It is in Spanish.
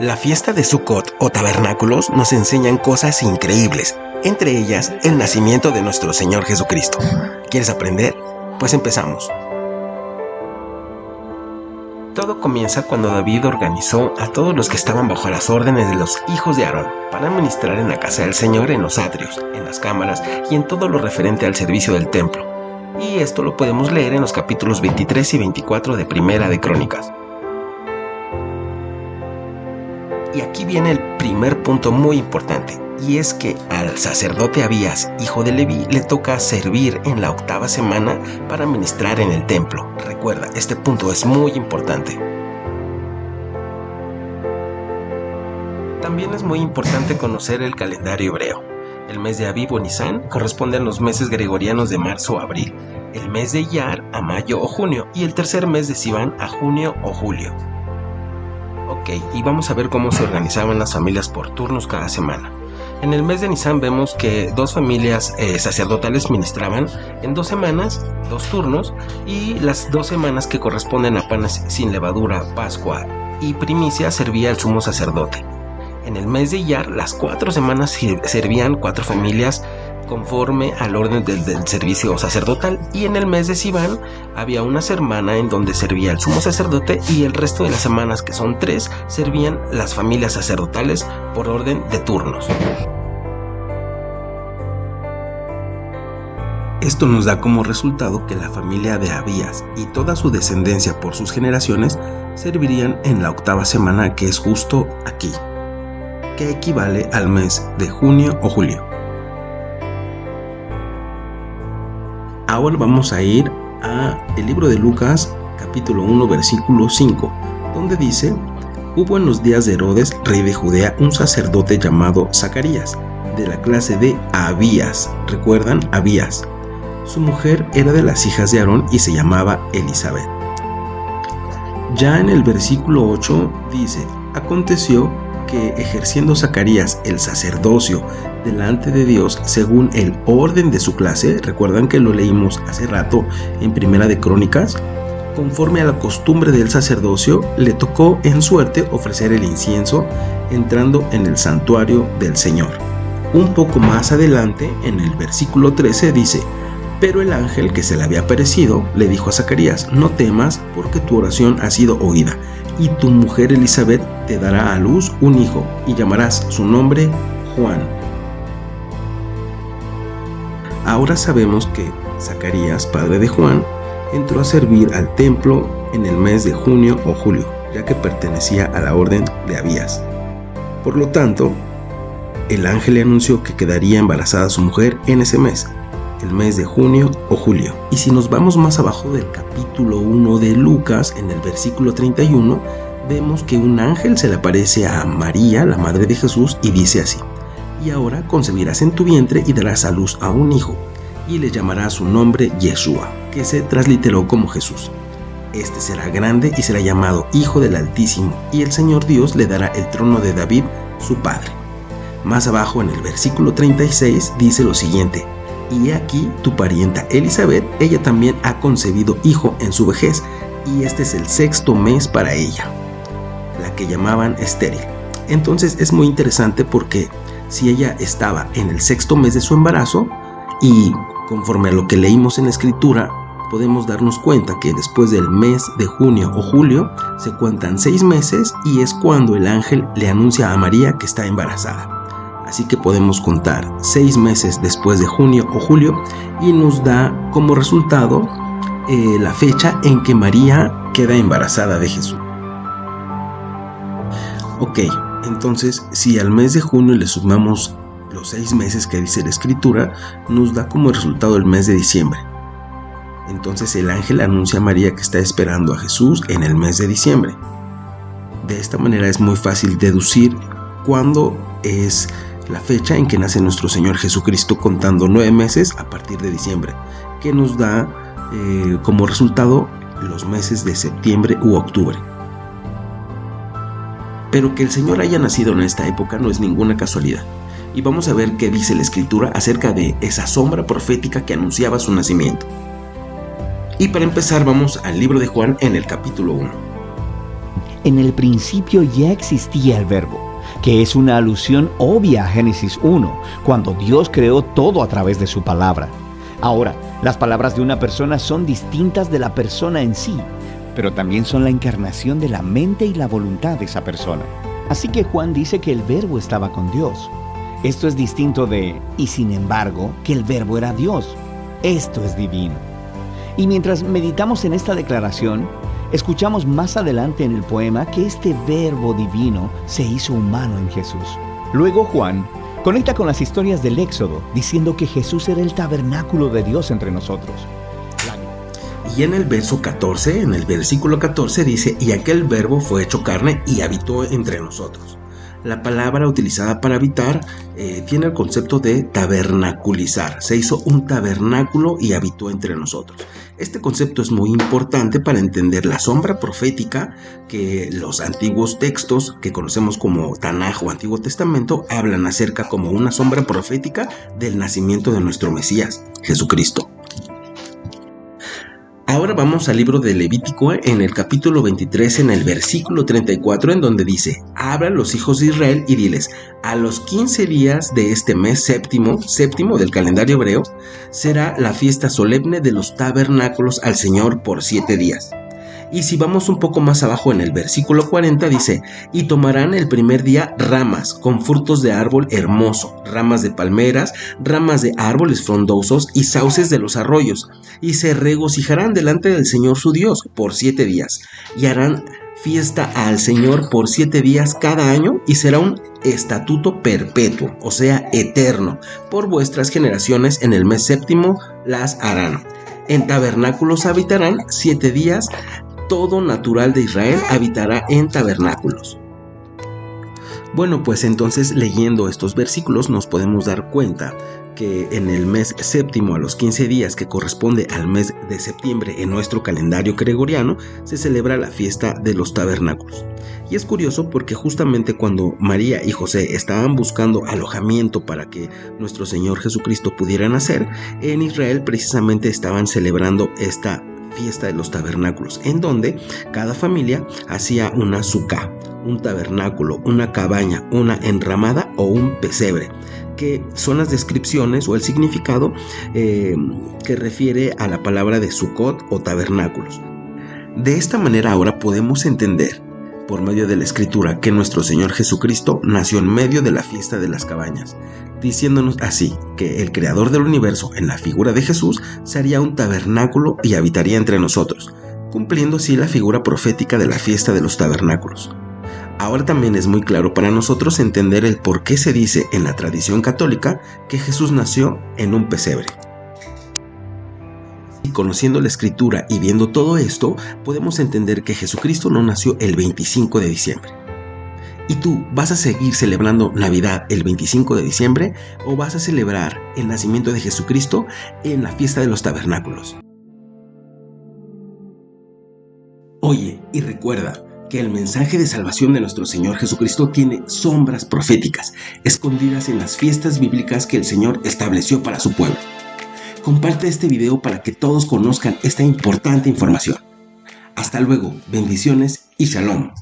La fiesta de Sukkot o tabernáculos nos enseñan cosas increíbles, entre ellas el nacimiento de nuestro Señor Jesucristo. ¿Quieres aprender? Pues empezamos. Todo comienza cuando David organizó a todos los que estaban bajo las órdenes de los hijos de Aarón para ministrar en la casa del Señor, en los atrios, en las cámaras y en todo lo referente al servicio del templo. Y esto lo podemos leer en los capítulos 23 y 24 de Primera de Crónicas. Y aquí viene el primer punto muy importante, y es que al sacerdote Abías, hijo de Leví, le toca servir en la 8ª semana para ministrar en el templo. Recuerda, este punto es muy importante. También es muy importante conocer el calendario hebreo. El mes de Abib o Nisán corresponde a los meses gregorianos de marzo a abril, el mes de Iyar a mayo o junio, y el tercer mes de Sivan a junio o julio. Ok, y vamos a ver cómo se organizaban las familias por turnos cada semana. En el mes de Nisán vemos que 2 familias sacerdotales ministraban en 2 semanas, 2 turnos, y las 2 semanas que corresponden a panes sin levadura, Pascua y primicia servía el sumo sacerdote. En el mes de Iyar, las 4 semanas servían 4 familias conforme al orden del servicio sacerdotal, y en el mes de Sivan había una semana en donde servía el sumo sacerdote y el resto de las semanas, que son 3, servían las familias sacerdotales por orden de turnos. Esto nos da como resultado que la familia de Abías y toda su descendencia por sus generaciones servirían en la 8ª semana, que es justo aquí, que equivale al mes de junio o julio. Ahora vamos a ir al libro de Lucas, capítulo 1, versículo 5, donde dice: hubo en los días de Herodes, rey de Judea, un sacerdote llamado Zacarías, de la clase de Abías. ¿Recuerdan? Abías. Su mujer era de las hijas de Aarón y se llamaba Elisabet. Ya en el versículo 8 dice: aconteció que ejerciendo Zacarías el sacerdocio delante de Dios según el orden de su clase, recuerdan que lo leímos hace rato en Primera de Crónicas, conforme a la costumbre del sacerdocio, le tocó en suerte ofrecer el incienso entrando en el santuario del Señor. Un poco más adelante, en el versículo 13 dice: pero el ángel que se le había aparecido le dijo a Zacarías: no temas, porque tu oración ha sido oída, y tu mujer Elisabet te dará a luz un hijo, y llamarás su nombre Juan. Ahora sabemos que Zacarías, padre de Juan, entró a servir al templo en el mes de junio o julio, ya que pertenecía a la orden de Abías. Por lo tanto, el ángel le anunció que quedaría embarazada su mujer en ese mes, el mes de junio o julio. Y si nos vamos más abajo del capítulo 1 de Lucas, en el versículo 31, vemos que un ángel se le aparece a María, la madre de Jesús, y dice así: y ahora concebirás en tu vientre y darás a luz a un hijo, y le llamarás su nombre Yeshua, que se transliteró como Jesús. Este será grande y será llamado Hijo del Altísimo, y el Señor Dios le dará el trono de David, su padre. Más abajo, en el versículo 36, dice lo siguiente: y he aquí tu parienta Elisabet, ella también ha concebido hijo en su vejez, y este es el 6º mes para ella, la que llamaban estéril. Entonces es muy interesante, porque si ella estaba en el 6º mes de su embarazo, y conforme a lo que leímos en la escritura, podemos darnos cuenta que después del mes de junio o julio se cuentan 6 meses, y es cuando el ángel le anuncia a María que está embarazada. Así que podemos contar 6 meses después de junio o julio, y nos da como resultado la fecha en que María queda embarazada de Jesús. Ok, entonces si al mes de junio le sumamos los 6 meses que dice la escritura, nos da como resultado el mes de diciembre. Entonces el ángel anuncia a María que está esperando a Jesús en el mes de diciembre. De esta manera es muy fácil deducir cuándo es la fecha en que nace nuestro Señor Jesucristo, contando 9 meses a partir de diciembre, que nos da como resultado los meses de septiembre u octubre. Pero que el Señor haya nacido en esta época no es ninguna casualidad, y vamos a ver qué dice la escritura acerca de esa sombra profética que anunciaba su nacimiento. Y para empezar vamos al libro de Juan en el capítulo 1. en el principio ya existía el Verbo, que es una alusión obvia a Génesis 1, cuando Dios creó todo a través de su palabra. Ahora, las palabras de una persona son distintas de la persona en sí, pero también son la encarnación de la mente y la voluntad de esa persona. Así que Juan dice que el Verbo estaba con Dios. Esto es distinto de, y sin embargo, que el Verbo era Dios. Esto es divino. Y mientras meditamos en esta declaración, escuchamos más adelante en el poema que este Verbo divino se hizo humano en Jesús. Luego Juan conecta con las historias del Éxodo, diciendo que Jesús era el tabernáculo de Dios entre nosotros. Y en el versículo 14 dice, y aquel Verbo fue hecho carne y habitó entre nosotros. La palabra utilizada para habitar tiene el concepto de tabernaculizar. Se hizo un tabernáculo y habitó entre nosotros. Este concepto es muy importante para entender la sombra profética que los antiguos textos que conocemos como Tanaj o Antiguo Testamento hablan acerca como una sombra profética del nacimiento de nuestro Mesías, Jesucristo. Ahora vamos al libro de Levítico en el capítulo 23 en el versículo 34 en donde dice, habla a los hijos de Israel y diles, a los 15 días de este mes séptimo del calendario hebreo, será la fiesta solemne de los tabernáculos al Señor por 7 días. Y si vamos un poco más abajo en el versículo 40 dice, y tomarán el primer día ramas con frutos de árbol hermoso, ramas de palmeras, ramas de árboles frondosos y sauces de los arroyos, y se regocijarán delante del Señor su Dios por 7 días, y harán fiesta al Señor por 7 días cada año, y será un estatuto perpetuo, o sea, eterno, por vuestras generaciones en el mes séptimo las harán. En tabernáculos habitarán 7 días, todo natural de Israel habitará en tabernáculos. Bueno, pues entonces leyendo estos versículos nos podemos dar cuenta que en el mes séptimo a los 15 días que corresponde al mes de septiembre en nuestro calendario gregoriano se celebra la fiesta de los tabernáculos. Y es curioso porque justamente cuando María y José estaban buscando alojamiento para que nuestro Señor Jesucristo pudiera nacer, en Israel precisamente estaban celebrando esta fiesta de los tabernáculos, en donde cada familia hacía una sucá, un tabernáculo, una cabaña, una enramada o un pesebre, que son las descripciones o el significado que refiere a la palabra de Sucot o tabernáculos. De esta manera ahora podemos entender por medio de la Escritura que nuestro Señor Jesucristo nació en medio de la fiesta de las cabañas, diciéndonos así que el Creador del universo en la figura de Jesús se haría un tabernáculo y habitaría entre nosotros, cumpliendo así la figura profética de la fiesta de los tabernáculos. Ahora también es muy claro para nosotros entender el por qué se dice en la tradición católica que Jesús nació en un pesebre. Y conociendo la Escritura y viendo todo esto, podemos entender que Jesucristo no nació el 25 de diciembre. ¿Y tú vas a seguir celebrando Navidad el 25 de diciembre o vas a celebrar el nacimiento de Jesucristo en la fiesta de los tabernáculos? Oye, y recuerda que el mensaje de salvación de nuestro Señor Jesucristo tiene sombras proféticas escondidas en las fiestas bíblicas que el Señor estableció para su pueblo. Comparte este video para que todos conozcan esta importante información. Hasta luego, bendiciones y shalom.